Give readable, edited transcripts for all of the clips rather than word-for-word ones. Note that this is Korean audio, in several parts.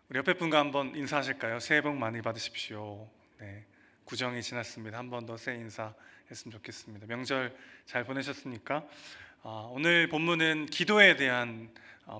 우리 옆에 분과 한번 인사하실까요? 새해 복 많이 받으십시오. 네, 구정이 지났습니다. 한 번 더 새해 인사 했으면 좋겠습니다. 명절 잘 보내셨습니까? 오늘 본문은 기도에 대한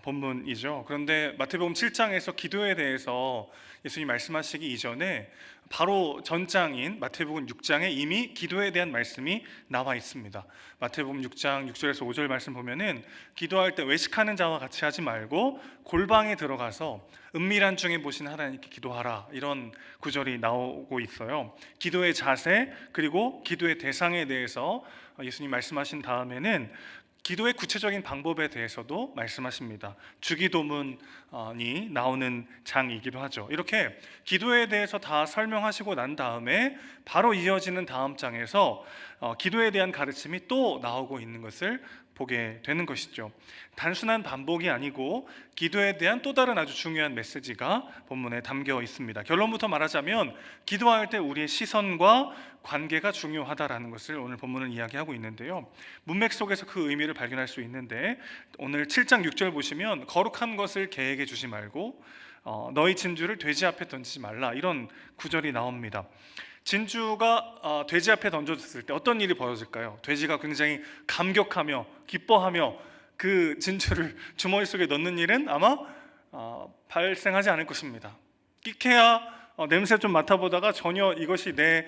본문이죠. 그런데 마태복음 7장에서 기도에 대해서 예수님 말씀하시기 이전에 바로 전장인 마태복음 6장에 이미 기도에 대한 말씀이 나와 있습니다. 마태복음 6장 6절에서 5절 말씀 보면은 기도할 때 외식하는 자와 같이 하지 말고 골방에 들어가서 은밀한 중에 보시는 하나님께 기도하라, 이런 구절이 나오고 있어요. 기도의 자세 그리고 기도의 대상에 대해서 예수님 말씀하신 다음에는 기도의 구체적인 방법에 대해서도 말씀하십니다. 주기도문이 나오는 장이기도 하죠. 이렇게 기도에 대해서 다 설명하시고 난 다음에 바로 이어지는 다음 장에서 기도에 대한 가르침이 또 나오고 있는 것을 보게 되는 것이죠. 단순한 반복이 아니고 기도에 대한 또 다른 아주 중요한 메시지가 본문에 담겨 있습니다. 결론부터 말하자면 기도할 때 우리의 시선과 관계가 중요하다라는 것을 오늘 본문은 이야기하고 있는데요. 문맥 속에서 그 의미를 발견할 수 있는데, 오늘 7장 6절 보시면 거룩한 것을 계획해 주지 말고 너희 진주를 돼지 앞에 던지지 말라, 이런 구절이 나옵니다. 진주가 돼지 앞에 던져졌을 때 어떤 일이 벌어질까요? 돼지가 굉장히 감격하며 기뻐하며 그 진주를 주머니 속에 넣는 일은 아마 발생하지 않을 것입니다. 끼케야 냄새 좀 맡아보다가 전혀 이것이 내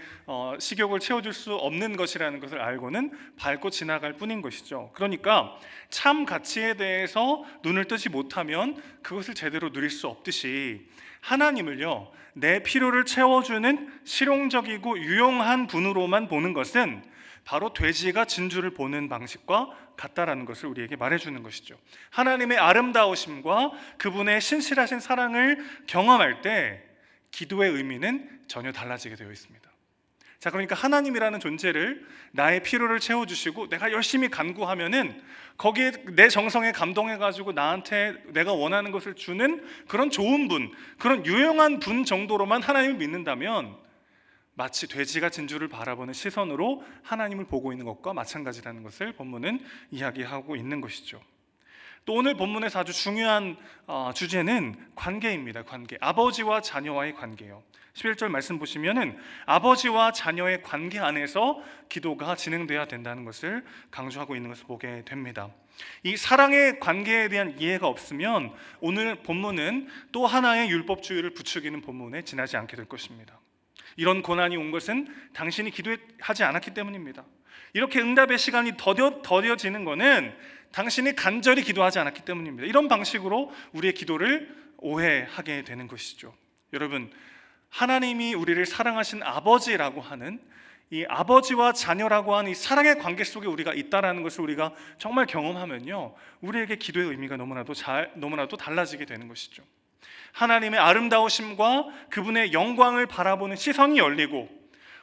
식욕을 채워줄 수 없는 것이라는 것을 알고는 밟고 지나갈 뿐인 것이죠. 그러니까 참 가치에 대해서 눈을 뜨지 못하면 그것을 제대로 누릴 수 없듯이, 하나님을요, 내 필요를 채워주는 실용적이고 유용한 분으로만 보는 것은 바로 돼지가 진주를 보는 방식과 같다라는 것을 우리에게 말해주는 것이죠. 하나님의 아름다우심과 그분의 신실하신 사랑을 경험할 때 기도의 의미는 전혀 달라지게 되어 있습니다. 자, 그러니까 하나님이라는 존재를, 나의 필요를 채워주시고 내가 열심히 간구하면은 거기에 내 정성에 감동해가지고 나한테 내가 원하는 것을 주는 그런 좋은 분, 그런 유용한 분 정도로만 하나님을 믿는다면 마치 돼지가 진주를 바라보는 시선으로 하나님을 보고 있는 것과 마찬가지라는 것을 본문은 이야기하고 있는 것이죠. 또 오늘 본문에서 아주 중요한 주제는 관계입니다. 관계, 아버지와 자녀와의 관계요. 11절 말씀 보시면은 아버지와 자녀의 관계 안에서 기도가 진행돼야 된다는 것을 강조하고 있는 것을 보게 됩니다. 이 사랑의 관계에 대한 이해가 없으면 오늘 본문은 또 하나의 율법주의를 부추기는 본문에 지나지 않게 될 것입니다. 이런 고난이 온 것은 당신이 기도하지 않았기 때문입니다. 이렇게 응답의 시간이 더뎌지는 것은 당신이 간절히 기도하지 않았기 때문입니다. 이런 방식으로 우리의 기도를 오해하게 되는 것이죠. 여러분, 하나님이 우리를 사랑하신 아버지라고 하는 이 아버지와 자녀라고 하는 이 사랑의 관계 속에 우리가 있다라는 것을 우리가 정말 경험하면요, 우리에게 기도의 의미가 너무나도 달라지게 되는 것이죠. 하나님의 아름다우심과 그분의 영광을 바라보는 시선이 열리고,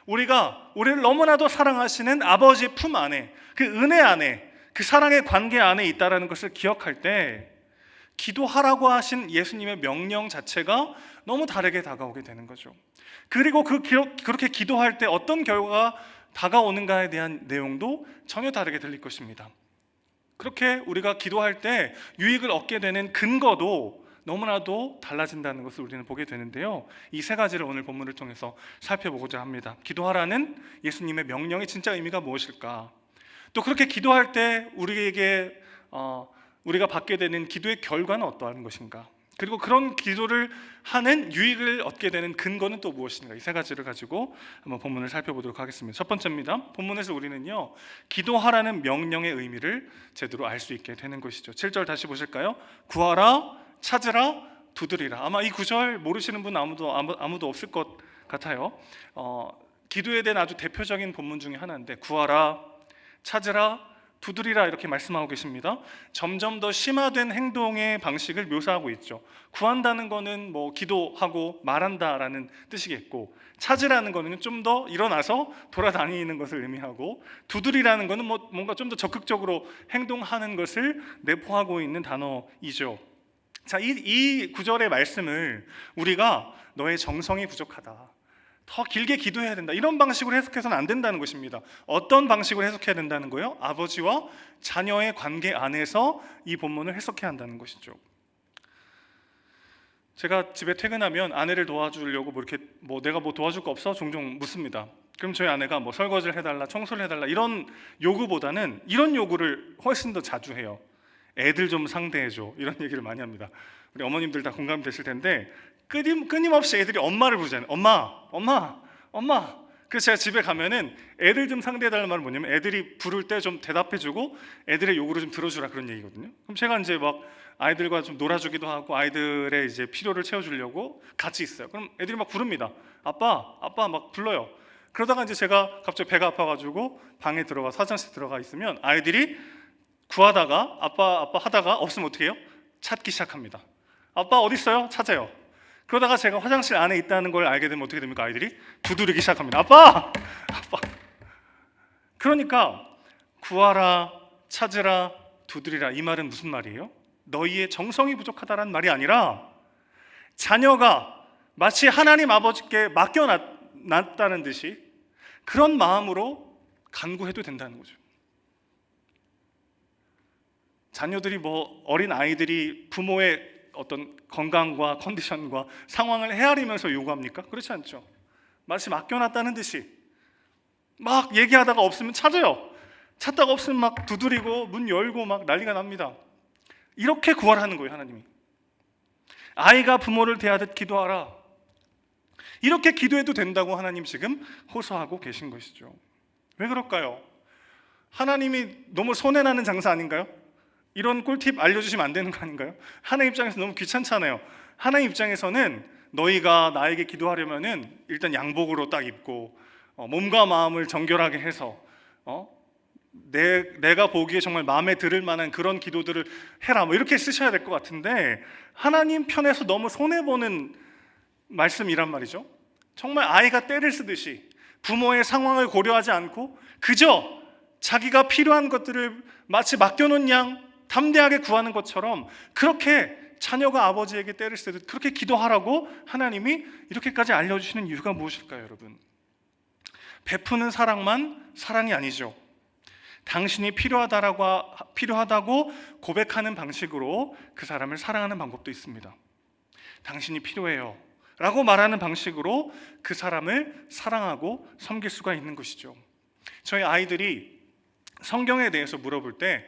우리를 너무나도 사랑하시는 아버지의 품 안에, 그 은혜 안에, 그 사랑의 관계 안에 있다라는 것을 기억할 때 기도하라고 하신 예수님의 명령 자체가 너무 다르게 다가오게 되는 거죠. 그리고 그렇게 기도할 때 어떤 결과가 다가오는가에 대한 내용도 전혀 다르게 들릴 것입니다. 그렇게 우리가 기도할 때 유익을 얻게 되는 근거도 너무나도 달라진다는 것을 우리는 보게 되는데요, 이 세 가지를 오늘 본문을 통해서 살펴보고자 합니다. 기도하라는 예수님의 명령의 진짜 의미가 무엇일까? 또 그렇게 기도할 때 우리가 받게 되는 기도의 결과는 어떠한 것인가? 그리고 그런 기도를 하는 유익을 얻게 되는 근거는 또 무엇인가? 이 세 가지를 가지고 한번 본문을 살펴보도록 하겠습니다. 첫 번째입니다. 본문에서 우리는요, 기도하라는 명령의 의미를 제대로 알 수 있게 되는 것이죠. 7절 다시 보실까요? 구하라, 찾으라, 두드리라. 아마 이 구절 모르시는 분 아무도 없을 것 같아요. 기도에 대한 아주 대표적인 본문 중에 하나인데, 구하라, 찾으라, 두드리라, 이렇게 말씀하고 계십니다. 점점 더 심화된 행동의 방식을 묘사하고 있죠. 구한다는 거는 기도하고 말한다라는 뜻이겠고, 찾으라는 거는 좀 더 일어나서 돌아다니는 것을 의미하고, 두드리라는 거는 뭔가 좀 더 적극적으로 행동하는 것을 내포하고 있는 단어이죠. 자, 이 구절의 말씀을 우리가 너의 정성이 부족하다, 더 길게 기도해야 된다, 이런 방식으로 해석해서는 안 된다는 것입니다. 어떤 방식으로 해석해야 된다는 거예요? 아버지와 자녀의 관계 안에서 이 본문을 해석해야 한다는 것이죠. 제가 집에 퇴근하면 아내를 도와주려고 뭐 이렇게 뭐 내가 뭐 도와줄 거 없어? 종종 묻습니다. 그럼 저희 아내가 뭐 설거지를 해달라, 청소를 해달라 이런 요구보다는 이런 요구를 훨씬 더 자주 해요. 애들 좀 상대해줘, 이런 얘기를 많이 합니다. 우리 어머님들 다 공감되실 텐데 끊임없이 애들이 엄마를 부르잖아요. 엄마, 엄마, 엄마. 그래서 제가 집에 가면은 애들 좀 상대해달라는 말은 뭐냐면 애들이 부를 때 좀 대답해주고 애들의 요구를 좀 들어주라, 그런 얘기거든요. 그럼 제가 이제 막 아이들과 좀 놀아주기도 하고 아이들의 이제 필요를 채워주려고 같이 있어요. 그럼 애들이 막 부릅니다. 아빠, 아빠 막 불러요. 그러다가 이제 제가 갑자기 배가 아파가지고 방에 들어가 화장실 들어가 있으면 아이들이 구하다가 아빠 아빠 하다가 없으면 어떻게 해요? 찾기 시작합니다. 아빠 어디 있어요? 찾아요. 그러다가 제가 화장실 안에 있다는 걸 알게 되면 어떻게 됩니까? 아이들이 두드리기 시작합니다. 아빠! 아빠! 그러니까 구하라, 찾으라, 두드리라, 이 말은 무슨 말이에요? 너희의 정성이 부족하다는 말이 아니라 자녀가 마치 하나님 아버지께 맡겨놨다는 듯이 그런 마음으로 간구해도 된다는 거죠. 자녀들이 뭐 어린 아이들이 부모의 어떤 건강과 컨디션과 상황을 헤아리면서 요구합니까? 그렇지 않죠. 마치 맡겨놨다는 듯이 막 얘기하다가 없으면 찾아요. 찾다가 없으면 막 두드리고 문 열고 막 난리가 납니다. 이렇게 구하라는 거예요, 하나님이. 아이가 부모를 대하듯 기도하라. 이렇게 기도해도 된다고 하나님 지금 호소하고 계신 것이죠. 왜 그럴까요? 하나님이 너무 손해나는 장사 아닌가요? 이런 꿀팁 알려주시면 안 되는 거 아닌가요? 하나님 입장에서 너무 귀찮잖아요. 하나님 입장에서는 너희가 나에게 기도하려면은 일단 양복으로 딱 입고 몸과 마음을 정결하게 해서 내가 보기에 정말 마음에 들을 만한 그런 기도들을 해라, 뭐 이렇게 쓰셔야 될 것 같은데 하나님 편에서 너무 손해보는 말씀이란 말이죠. 정말 아이가 떼를 쓰듯이 부모의 상황을 고려하지 않고 그저 자기가 필요한 것들을 마치 맡겨놓은 양 담대하게 구하는 것처럼 그렇게 자녀가 아버지에게 떼를 쓰듯 그렇게 기도하라고 하나님이 이렇게까지 알려주시는 이유가 무엇일까요, 여러분? 베푸는 사랑만 사랑이 아니죠. 당신이 필요하다고 고백하는 방식으로 그 사람을 사랑하는 방법도 있습니다. 당신이 필요해요 라고 말하는 방식으로 그 사람을 사랑하고 섬길 수가 있는 것이죠. 저희 아이들이 성경에 대해서 물어볼 때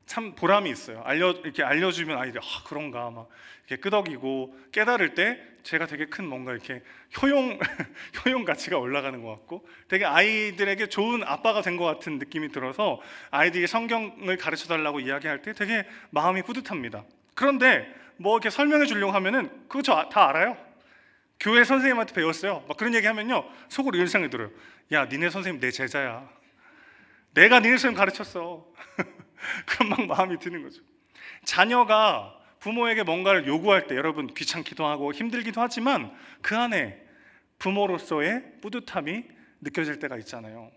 참 보람이 있어요. 이렇게 알려주면 아이들이 그런가 막 이렇게 끄덕이고 깨달을 때 제가 되게 큰 뭔가 이렇게 효용 가치가 올라가는 것 같고 되게 아이들에게 좋은 아빠가 된 것 같은 느낌이 들어서 아이들이 성경을 가르쳐 달라고 이야기할 때 되게 마음이 뿌듯합니다. 그런데 뭐 이렇게 설명해 주려고 하면은 그거 저 다 알아요. 교회 선생님한테 배웠어요. 막 그런 얘기 하면요 속으로 이런 생각이 들어요. 야, 니네 선생님 내 제자야. 내가 니네 선생님 가르쳤어. 그런 막 마음이 드는 거죠. 자녀가 부모에게 뭔가를 요구할 때 여러분 귀찮기도 하고 힘들기도 하지만 그 안에 부모로서의 뿌듯함이 느껴질 때가 있잖아요.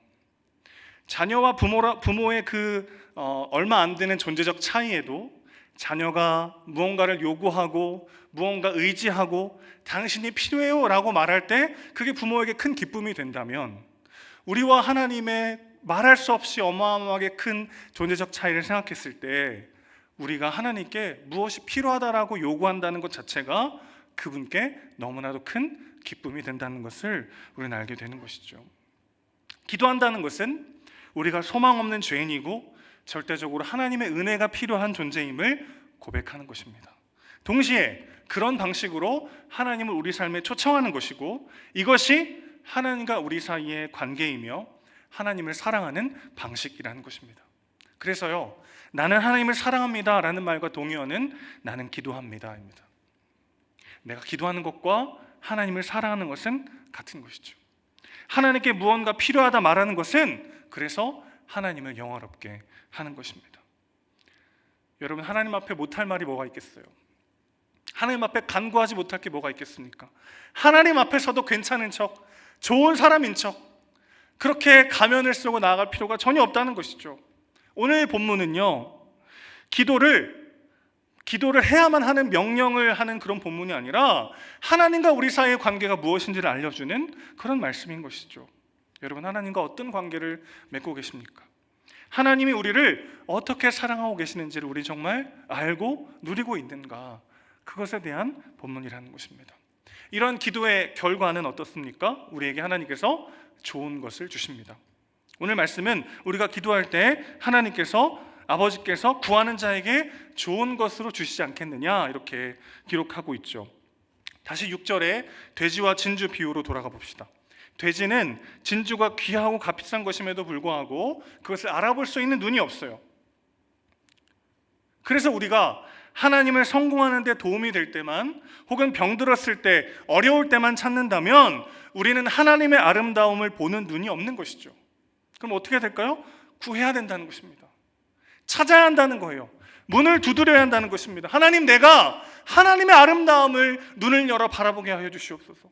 자녀와 부모의 그 얼마 안 되는 존재적 차이에도 자녀가 무언가를 요구하고 무언가 의지하고 당신이 필요해요 라고 말할 때 그게 부모에게 큰 기쁨이 된다면 우리와 하나님의 말할 수 없이 어마어마하게 큰 존재적 차이를 생각했을 때 우리가 하나님께 무엇이 필요하다라고 요구한다는 것 자체가 그분께 너무나도 큰 기쁨이 된다는 것을 우리는 알게 되는 것이죠. 기도한다는 것은 우리가 소망 없는 죄인이고 절대적으로 하나님의 은혜가 필요한 존재임을 고백하는 것입니다. 동시에 그런 방식으로 하나님을 우리 삶에 초청하는 것이고 이것이 하나님과 우리 사이의 관계이며 하나님을 사랑하는 방식이라는 것입니다. 그래서요, 나는 하나님을 사랑합니다 라는 말과 동의어는 나는 기도합니다입니다. 내가 기도하는 것과 하나님을 사랑하는 것은 같은 것이죠. 하나님께 무언가 필요하다 말하는 것은 그래서 하나님을 영화롭게 하는 것입니다. 여러분, 하나님 앞에 못할 말이 뭐가 있겠어요? 하나님 앞에 간구하지 못할 게 뭐가 있겠습니까? 하나님 앞에서도 괜찮은 척, 좋은 사람인 척 그렇게 가면을 쓰고 나아갈 필요가 전혀 없다는 것이죠. 오늘 본문은요, 기도를 해야만 하는 명령을 하는 그런 본문이 아니라 하나님과 우리 사이의 관계가 무엇인지를 알려주는 그런 말씀인 것이죠. 여러분, 하나님과 어떤 관계를 맺고 계십니까? 하나님이 우리를 어떻게 사랑하고 계시는지를 우리 정말 알고 누리고 있는가? 그것에 대한 본문이라는 것입니다. 이런 기도의 결과는 어떻습니까? 우리에게 하나님께서 좋은 것을 주십니다. 오늘 말씀은 우리가 기도할 때 하나님께서, 아버지께서 구하는 자에게 좋은 것으로 주시지 않겠느냐, 이렇게 기록하고 있죠. 다시 6절에 돼지와 진주 비유로 돌아가 봅시다. 돼지는 진주가 귀하고 값비싼 것임에도 불구하고 그것을 알아볼 수 있는 눈이 없어요. 그래서 우리가 하나님을 성공하는 데 도움이 될 때만, 혹은 병들었을 때, 어려울 때만 찾는다면 우리는 하나님의 아름다움을 보는 눈이 없는 것이죠. 그럼 어떻게 될까요? 구해야 된다는 것입니다. 찾아야 한다는 거예요. 문을 두드려야 한다는 것입니다. 하나님, 내가 하나님의 아름다움을 눈을 열어 바라보게 하여 주시옵소서.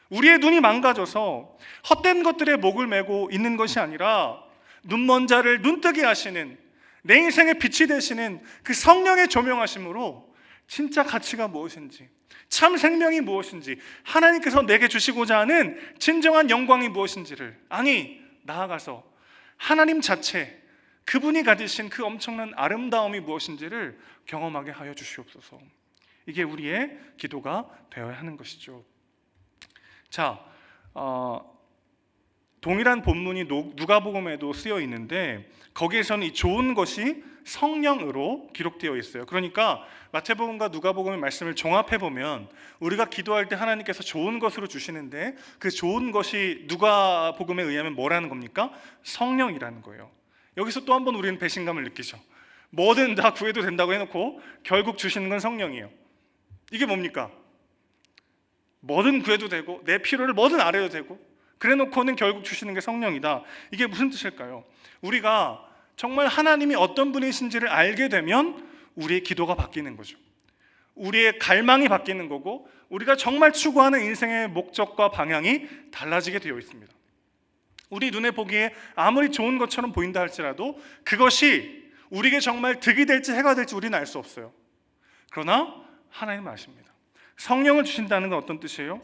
우리의 눈이 망가져서 헛된 것들에 목을 메고 있는 것이 아니라 눈먼 자를 눈뜨게 하시는, 내 인생의 빛이 되시는 그 성령의 조명하심으로 진짜 가치가 무엇인지, 참 생명이 무엇인지, 하나님께서 내게 주시고자 하는 진정한 영광이 무엇인지를, 아니 나아가서 하나님 자체, 그분이 가지신 그 엄청난 아름다움이 무엇인지를 경험하게 하여 주시옵소서. 이게 우리의 기도가 되어야 하는 것이죠. 자, 동일한 본문이 누가복음에도 쓰여 있는데 거기에서는 이 좋은 것이 성령으로 기록되어 있어요. 그러니까 마태복음과 누가복음의 말씀을 종합해 보면 우리가 기도할 때 하나님께서 좋은 것으로 주시는데 그 좋은 것이 누가복음에 의하면 뭐라는 겁니까? 성령이라는 거예요. 여기서 또 한 번 우리는 배신감을 느끼죠. 뭐든 다 구해도 된다고 해놓고 결국 주시는 건 성령이에요. 이게 뭡니까? 뭐든 구해도 되고 내 필요를 뭐든 알아도 되고 그래 놓고는 결국 주시는 게 성령이다. 이게 무슨 뜻일까요? 우리가 정말 하나님이 어떤 분이신지를 알게 되면 우리의 기도가 바뀌는 거죠. 우리의 갈망이 바뀌는 거고 우리가 정말 추구하는 인생의 목적과 방향이 달라지게 되어 있습니다. 우리 눈에 보기에 아무리 좋은 것처럼 보인다 할지라도 그것이 우리에게 정말 득이 될지 해가 될지 우리는 알 수 없어요. 그러나 하나님은 아십니다. 성령을 주신다는 건 어떤 뜻이에요?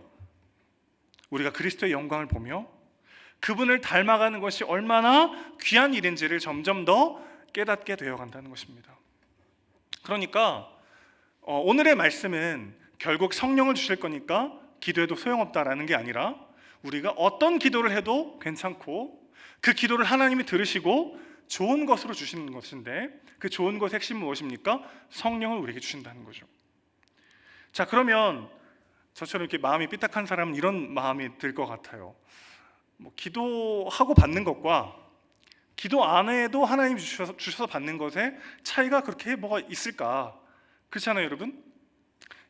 우리가 그리스도의 영광을 보며 그분을 닮아가는 것이 얼마나 귀한 일인지를 점점 더 깨닫게 되어간다는 것입니다. 그러니까 오늘의 말씀은 결국 성령을 주실 거니까 기도해도 소용없다라는 게 아니라 우리가 어떤 기도를 해도 괜찮고 그 기도를 하나님이 들으시고 좋은 것으로 주시는 것인데 그 좋은 것의 핵심은 무엇입니까? 성령을 우리에게 주신다는 거죠. 자, 그러면 저처럼 이렇게 마음이 삐딱한 사람은 이런 마음이 들 것 같아요. 기도하고 받는 것과 기도 안 해도 하나님 주셔서 받는 것에 차이가 그렇게 뭐가 있을까? 그렇잖아요, 여러분?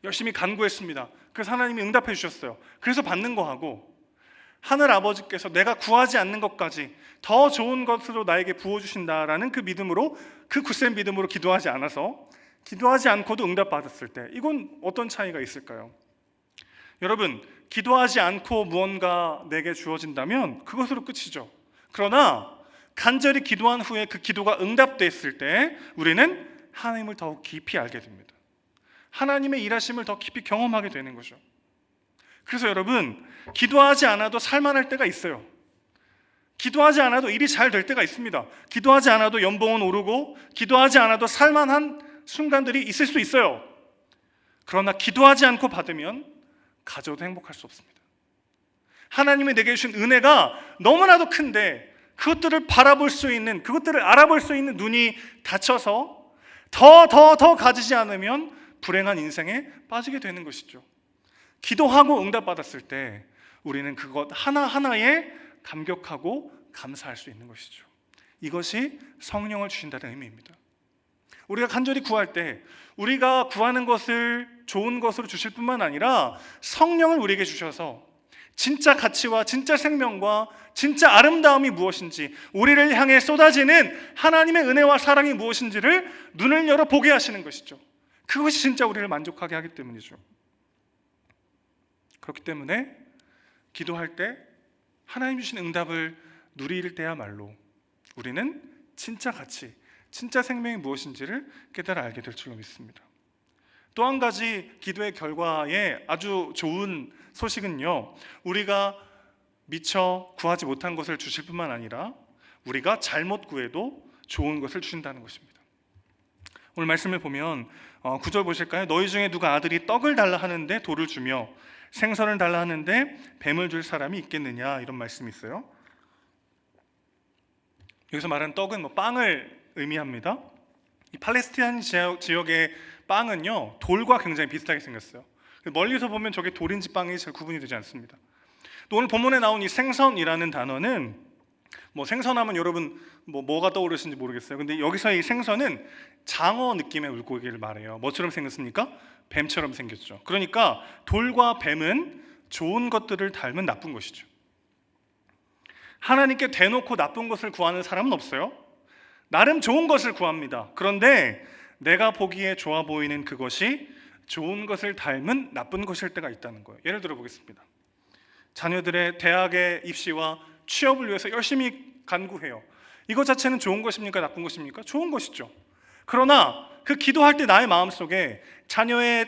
열심히 간구했습니다. 그래서 하나님이 응답해 주셨어요. 그래서 받는 거하고 하늘 아버지께서 내가 구하지 않는 것까지 더 좋은 것으로 나에게 부어주신다라는 그 믿음으로, 그 굳센 믿음으로 기도하지 않아서, 기도하지 않고도 응답받았을 때 이건 어떤 차이가 있을까요? 여러분, 기도하지 않고 무언가 내게 주어진다면 그것으로 끝이죠. 그러나 간절히 기도한 후에 그 기도가 응답됐을 때 우리는 하나님을 더욱 깊이 알게 됩니다. 하나님의 일하심을 더 깊이 경험하게 되는 거죠. 그래서 여러분, 기도하지 않아도 살만할 때가 있어요. 기도하지 않아도 일이 잘 될 때가 있습니다. 기도하지 않아도 연봉은 오르고 기도하지 않아도 살만한 순간들이 있을 수 있어요. 그러나 기도하지 않고 받으면 가져도 행복할 수 없습니다. 하나님이 내게 주신 은혜가 너무나도 큰데 그것들을 바라볼 수 있는, 그것들을 알아볼 수 있는 눈이 닫혀서 더 가지지 않으면 불행한 인생에 빠지게 되는 것이죠. 기도하고 응답받았을 때 우리는 그것 하나하나에 감격하고 감사할 수 있는 것이죠. 이것이 성령을 주신다는 의미입니다. 우리가 간절히 구할 때 우리가 구하는 것을 좋은 것으로 주실 뿐만 아니라 성령을 우리에게 주셔서 진짜 가치와 진짜 생명과 진짜 아름다움이 무엇인지, 우리를 향해 쏟아지는 하나님의 은혜와 사랑이 무엇인지를 눈을 열어 보게 하시는 것이죠. 그것이 진짜 우리를 만족하게 하기 때문이죠. 그렇기 때문에 기도할 때 하나님 주신 응답을 누릴 때야말로 우리는 진짜 가치, 진짜 생명이 무엇인지를 깨달아 알게 될 줄로 믿습니다. 또 한 가지 기도의 결과에 아주 좋은 소식은요, 우리가 미처 구하지 못한 것을 주실 뿐만 아니라 우리가 잘못 구해도 좋은 것을 주신다는 것입니다. 오늘 말씀을 보면 9절 보실까요? 너희 중에 누가 아들이 떡을 달라 하는데 돌을 주며 생선을 달라 하는데 뱀을 줄 사람이 있겠느냐, 이런 말씀이 있어요. 여기서 말하는 떡은 빵을 의미합니다. 이 팔레스타인 지역의 빵은요, 돌과 굉장히 비슷하게 생겼어요. 멀리서 보면 저게 돌인지 빵인지 잘 구분이 되지 않습니다. 또 오늘 본문에 나온 이 생선이라는 단어는 생선하면 여러분 뭐가 떠오르시는지 모르겠어요. 근데 여기서 이 생선은 장어 느낌의 물고기를 말해요. 뭐처럼 생겼습니까? 뱀처럼 생겼죠. 그러니까 돌과 뱀은 좋은 것들을 닮은 나쁜 것이죠. 하나님께 대놓고 나쁜 것을 구하는 사람은 없어요. 나름 좋은 것을 구합니다. 그런데 내가 보기에 좋아 보이는 그것이 좋은 것을 닮은 나쁜 것일 때가 있다는 거예요. 예를 들어 보겠습니다. 자녀들의 대학의 입시와 취업을 위해서 열심히 간구해요. 이것 자체는 좋은 것입니까? 나쁜 것입니까? 좋은 것이죠. 그러나 그 기도할 때 나의 마음속에 자녀의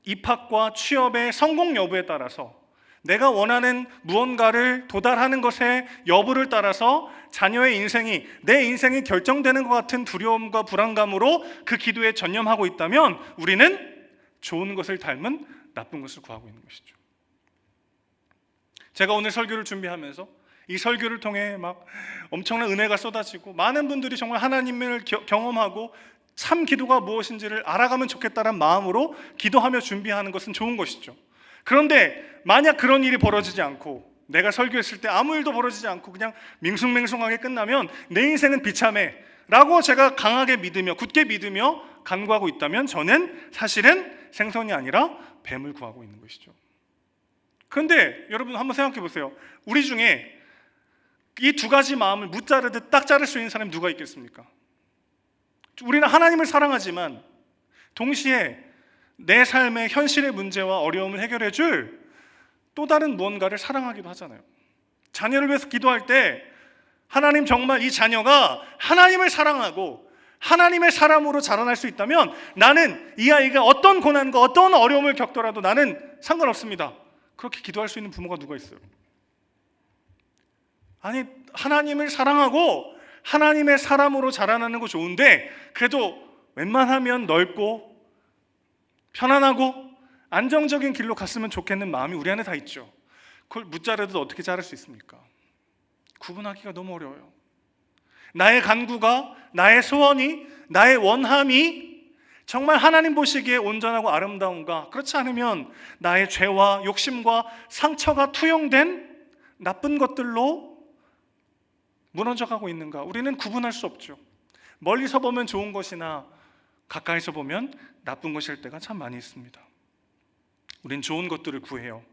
입학과 취업의 성공 여부에 따라서 내가 원하는 무언가를 도달하는 것의 여부를 따라서 자녀의 인생이, 내 인생이 결정되는 것 같은 두려움과 불안감으로 그 기도에 전념하고 있다면 우리는 좋은 것을 닮은 나쁜 것을 구하고 있는 것이죠. 제가 오늘 설교를 준비하면서 이 설교를 통해 막 엄청난 은혜가 쏟아지고 많은 분들이 정말 하나님을 경험하고 참 기도가 무엇인지를 알아가면 좋겠다는 마음으로 기도하며 준비하는 것은 좋은 것이죠. 그런데 만약 그런 일이 벌어지지 않고 내가 설교했을 때 아무 일도 벌어지지 않고 그냥 밍숭맹숭하게 끝나면 내 인생은 비참해 라고 제가 강하게 믿으며 굳게 믿으며 간구하고 있다면 저는 사실은 생선이 아니라 뱀을 구하고 있는 것이죠. 그런데 여러분 한번 생각해 보세요. 우리 중에 이 두 가지 마음을 무자르듯 딱 자를 수 있는 사람이 누가 있겠습니까? 우리는 하나님을 사랑하지만 동시에 내 삶의 현실의 문제와 어려움을 해결해 줄 또 다른 무언가를 사랑하기도 하잖아요. 자녀를 위해서 기도할 때 하나님 정말 이 자녀가 하나님을 사랑하고 하나님의 사람으로 자라날 수 있다면 나는 이 아이가 어떤 고난과 어떤 어려움을 겪더라도 나는 상관없습니다. 그렇게 기도할 수 있는 부모가 누가 있어요? 아니, 하나님을 사랑하고 하나님의 사람으로 자라나는 거 좋은데 그래도 웬만하면 넓고 편안하고 안정적인 길로 갔으면 좋겠는 마음이 우리 안에 다 있죠. 그걸 무자르듯 어떻게 자를 수 있습니까? 구분하기가 너무 어려워요. 나의 간구가, 나의 소원이, 나의 원함이 정말 하나님 보시기에 온전하고 아름다운가, 그렇지 않으면 나의 죄와 욕심과 상처가 투영된 나쁜 것들로 무너져가고 있는가, 우리는 구분할 수 없죠. 멀리서 보면 좋은 것이나 가까이서 보면 나쁜 것일 때가 참 많이 있습니다. 우린 좋은 것들을 구해요.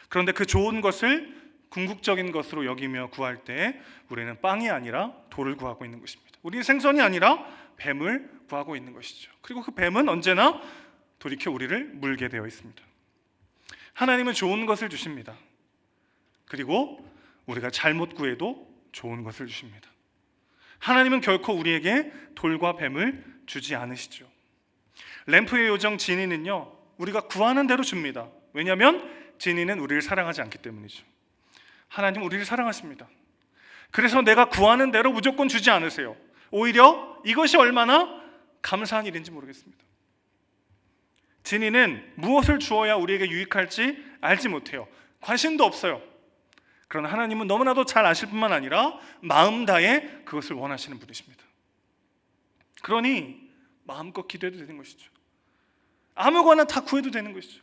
그런데 그 좋은 것을 궁극적인 것으로 여기며 구할 때 우리는 빵이 아니라 돌을 구하고 있는 것입니다. 우리는 생선이 아니라 뱀을 구하고 있는 것이죠. 그리고 그 뱀은 언제나 돌이켜 우리를 물게 되어 있습니다. 하나님은 좋은 것을 주십니다. 그리고 우리가 잘못 구해도 좋은 것을 주십니다. 하나님은 결코 우리에게 돌과 뱀을 주지 않으시죠. 램프의 요정 지니는요, 우리가 구하는 대로 줍니다. 왜냐하면 지니는 우리를 사랑하지 않기 때문이죠. 하나님 우리를 사랑하십니다. 그래서 내가 구하는 대로 무조건 주지 않으세요. 오히려 이것이 얼마나 감사한 일인지 모르겠습니다. 지니는 무엇을 주어야 우리에게 유익할지 알지 못해요. 관심도 없어요. 그러나 하나님은 너무나도 잘 아실 뿐만 아니라 마음 다해 그것을 원하시는 분이십니다. 그러니 마음껏 기도해도 되는 것이죠. 아무거나 다 구해도 되는 것이죠.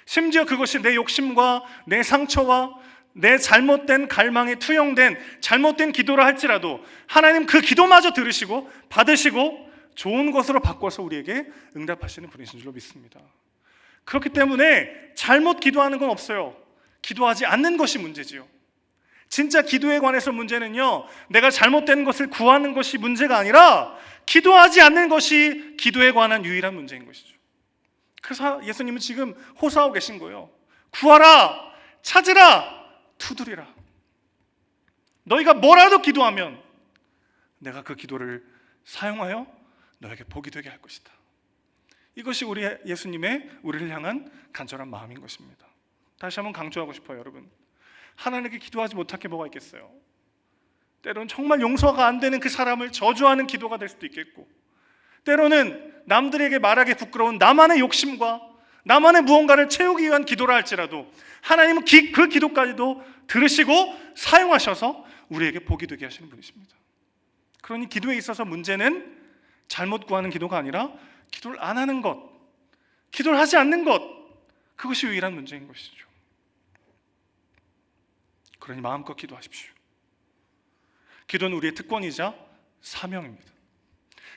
심지어 그것이 내 욕심과 내 상처와 내 잘못된 갈망에 투영된 잘못된 기도를 할지라도 하나님 그 기도마저 들으시고 받으시고 좋은 것으로 바꿔서 우리에게 응답하시는 분이신 줄로 믿습니다. 그렇기 때문에 잘못 기도하는 건 없어요. 기도하지 않는 것이 문제지요. 진짜 기도에 관해서 문제는요, 내가 잘못된 것을 구하는 것이 문제가 아니라 기도하지 않는 것이 기도에 관한 유일한 문제인 것이죠. 그래서 예수님은 지금 호소하고 계신 거예요. 구하라, 찾으라, 두드리라. 너희가 뭐라도 기도하면 내가 그 기도를 사용하여 너에게 복이 되게 할 것이다. 이것이 우리 예수님의 우리를 향한 간절한 마음인 것입니다. 다시 한번 강조하고 싶어요, 여러분. 하나님께 기도하지 못할 게 뭐가 있겠어요? 때로는 정말 용서가 안 되는 그 사람을 저주하는 기도가 될 수도 있겠고, 때로는 남들에게 말하기 부끄러운 나만의 욕심과 나만의 무언가를 채우기 위한 기도라 할지라도 하나님은 그 기도까지도 들으시고 사용하셔서 우리에게 복이 되게 하시는 분이십니다. 그러니 기도에 있어서 문제는 잘못 구하는 기도가 아니라 기도를 안 하는 것, 기도를 하지 않는 것, 그것이 유일한 문제인 것이죠. 그러니 마음껏 기도하십시오. 기도는 우리의 특권이자 사명입니다.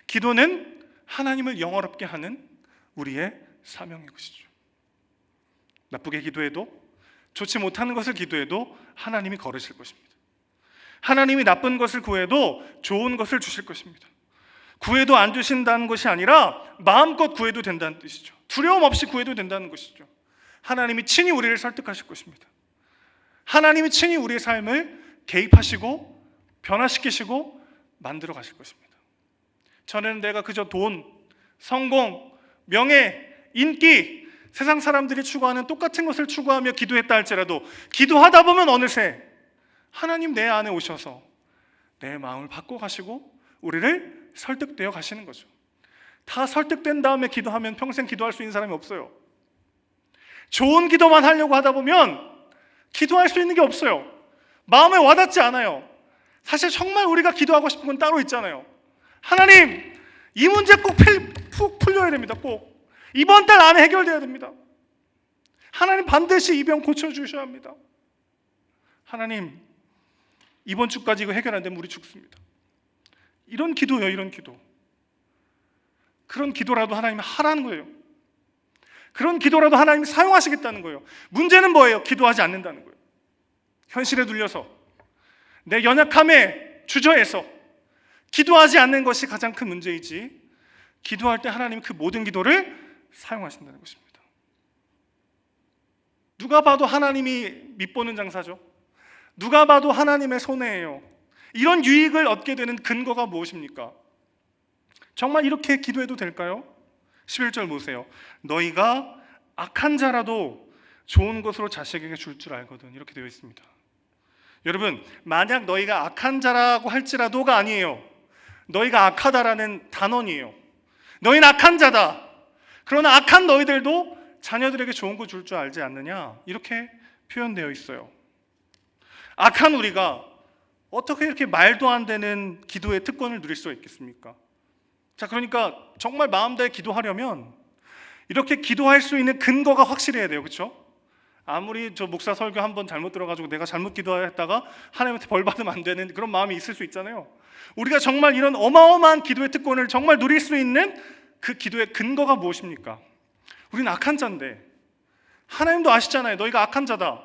기도는 하나님을 영화롭게 하는 우리의 사명인 것이죠. 나쁘게 기도해도, 좋지 못하는 것을 기도해도 하나님이 걸으실 것입니다. 하나님이 나쁜 것을 구해도 좋은 것을 주실 것입니다. 구해도 안 주신다는 것이 아니라 마음껏 구해도 된다는 뜻이죠. 두려움 없이 구해도 된다는 것이죠. 하나님이 친히 우리를 설득하실 것입니다. 하나님이 친히 우리의 삶을 개입하시고 변화시키시고 만들어 가실 것입니다. 저는 내가 그저 돈, 성공, 명예, 인기, 세상 사람들이 추구하는 똑같은 것을 추구하며 기도했다 할지라도 기도하다 보면 어느새 하나님 내 안에 오셔서 내 마음을 바꿔가시고 우리를 설득되어 가시는 거죠. 다 설득된 다음에 기도하면 평생 기도할 수 있는 사람이 없어요. 좋은 기도만 하려고 하다 보면 기도할 수 있는 게 없어요. 마음에 와닿지 않아요. 사실 정말 우리가 기도하고 싶은 건 따로 있잖아요. 하나님, 이 문제 꼭 풀려야 됩니다. 꼭 이번 달 안에 해결돼야 됩니다. 하나님, 반드시 이 병 고쳐주셔야 합니다. 하나님, 이번 주까지 이거 해결 안 되면 우리 죽습니다. 이런 기도예요. 이런 기도. 그런 기도라도 하나님이 하라는 거예요. 그런 기도라도 하나님이 사용하시겠다는 거예요. 문제는 뭐예요? 기도하지 않는다는 거예요. 현실에 눌려서 내 연약함에 주저해서 기도하지 않는 것이 가장 큰 문제이지, 기도할 때 하나님이 그 모든 기도를 사용하신다는 것입니다. 누가 봐도 하나님이 밑보는 장사죠. 누가 봐도 하나님의 손해예요. 이런 유익을 얻게 되는 근거가 무엇입니까? 정말 이렇게 기도해도 될까요? 11절 보세요. 너희가 악한 자라도 좋은 것으로 자식에게 줄 줄 알거든, 이렇게 되어 있습니다. 여러분, 만약 너희가 악한 자라고 할지라도가 아니에요. 너희가 악하다라는 단언이에요. 너희는 악한 자다. 그러나 악한 너희들도 자녀들에게 좋은 거 줄 줄 알지 않느냐, 이렇게 표현되어 있어요. 악한 우리가 어떻게 이렇게 말도 안 되는 기도의 특권을 누릴 수가 있겠습니까? 자, 그러니까 정말 마음 다해 기도하려면 이렇게 기도할 수 있는 근거가 확실해야 돼요. 그렇죠? 아무리 저 목사 설교 한번 잘못 들어가지고 내가 잘못 기도했다가 하나님한테 벌 받으면 안 되는 그런 마음이 있을 수 있잖아요. 우리가 정말 이런 어마어마한 기도의 특권을 정말 누릴 수 있는 그 기도의 근거가 무엇입니까? 우리는 악한 자인데 하나님도 아시잖아요. 너희가 악한 자다.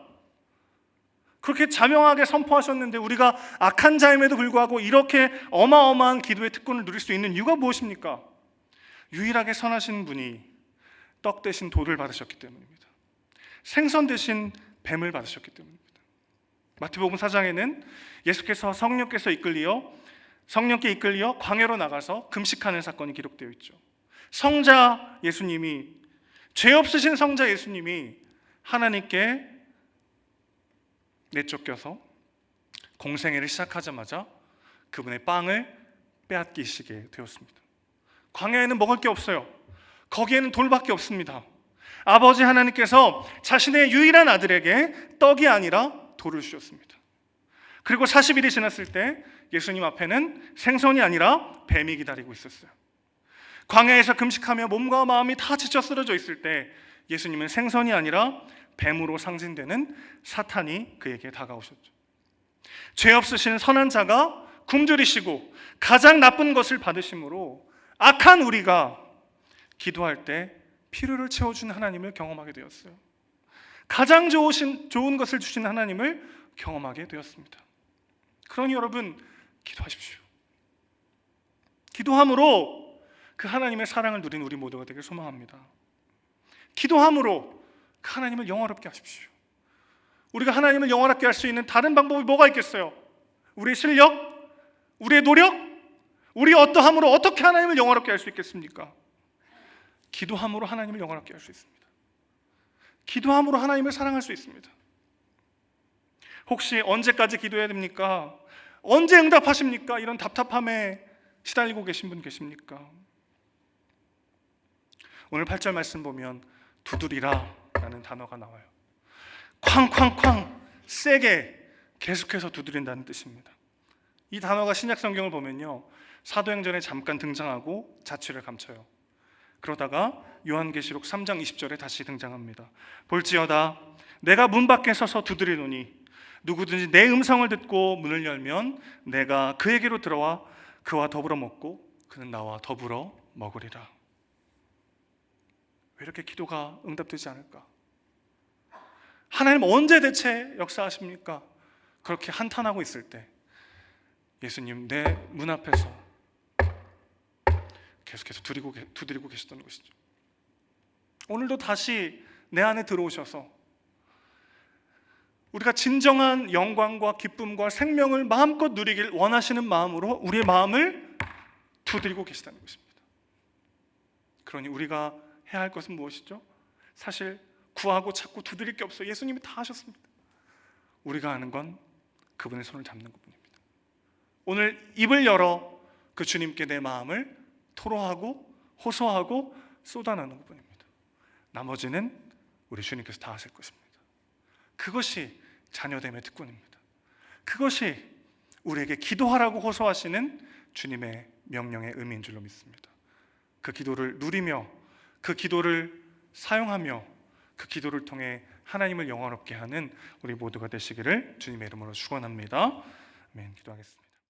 그렇게 자명하게 선포하셨는데 우리가 악한 자임에도 불구하고 이렇게 어마어마한 기도의 특권을 누릴 수 있는 이유가 무엇입니까? 유일하게 선하신 분이 떡 대신 돌을 받으셨기 때문입니다. 생선 대신 뱀을 받으셨기 때문입니다. 마태복음 4장에는 예수께서 성령께 이끌려 광야로 나가서 금식하는 사건이 기록되어 있죠. 성자 예수님이, 죄 없으신 성자 예수님이 하나님께 내쫓겨서 공생애를 시작하자마자 그분의 빵을 빼앗기시게 되었습니다. 광야에는 먹을 게 없어요. 거기에는 돌밖에 없습니다. 아버지 하나님께서 자신의 유일한 아들에게 떡이 아니라 돌을 주셨습니다. 그리고 40일이 지났을 때 예수님 앞에는 생선이 아니라 뱀이 기다리고 있었어요. 광야에서 금식하며 몸과 마음이 다 지쳐 쓰러져 있을 때 예수님은 생선이 아니라 뱀으로 상징되는 사탄이 그에게 다가오셨죠. 죄 없으신 선한 자가 굶주리시고 가장 나쁜 것을 받으심으로 악한 우리가 기도할 때 필요를 채워주는 하나님을 경험하게 되었어요. 가장 좋은 것을 주신 하나님을 경험하게 되었습니다. 그러니 여러분, 기도하십시오. 기도함으로 그 하나님의 사랑을 누린 우리 모두가 되길 소망합니다. 기도함으로 그 하나님을 영화롭게 하십시오. 우리가 하나님을 영화롭게 할 수 있는 다른 방법이 뭐가 있겠어요? 우리의 실력? 우리의 노력? 우리 어떠함으로 어떻게 하나님을 영화롭게 할 수 있겠습니까? 기도함으로 하나님을 영화롭게 할 수 있습니다. 기도함으로 하나님을 사랑할 수 있습니다. 혹시 언제까지 기도해야 됩니까? 언제 응답하십니까? 이런 답답함에 시달리고 계신 분 계십니까? 오늘 8절 말씀 보면 두드리라 라는 단어가 나와요. 쾅쾅쾅 세게 계속해서 두드린다는 뜻입니다. 이 단어가 신약 성경을 보면요, 사도행전에 잠깐 등장하고 자취를 감춰요. 그러다가 요한계시록 3장 20절에 다시 등장합니다. 볼지어다 내가 문 밖에 서서 두드리노니 누구든지 내 음성을 듣고 문을 열면 내가 그에게로 들어와 그와 더불어 먹고 그는 나와 더불어 먹으리라. 왜 이렇게 기도가 응답되지 않을까? 하나님 언제 대체 역사하십니까? 그렇게 한탄하고 있을 때 예수님 내 문 앞에서 계속해서 두드리고 계시던 것이죠. 오늘도 다시 내 안에 들어오셔서 우리가 진정한 영광과 기쁨과 생명을 마음껏 누리길 원하시는 마음으로 우리의 마음을 두드리고 계시다는 것입니다. 그러니 우리가 해야 할 것은 무엇이죠? 사실 구하고 찾고 두드릴 게 없어요. 예수님이 다 하셨습니다. 우리가 하는 건 그분의 손을 잡는 것뿐입니다. 오늘 입을 열어 그 주님께 내 마음을 토로하고 호소하고 쏟아내는 것뿐입니다. 나머지는 우리 주님께서 다 하실 것입니다. 그것이 자녀됨의 특권입니다. 그것이 우리에게 기도하라고 호소하시는 주님의 명령의 의미인 줄로 믿습니다. 그 기도를 누리며 그 기도를 사용하며 그 기도를 통해 하나님을 영화롭게 하는 우리 모두가 되시기를 주님의 이름으로 축원합니다. 아멘. 기도하겠습니다.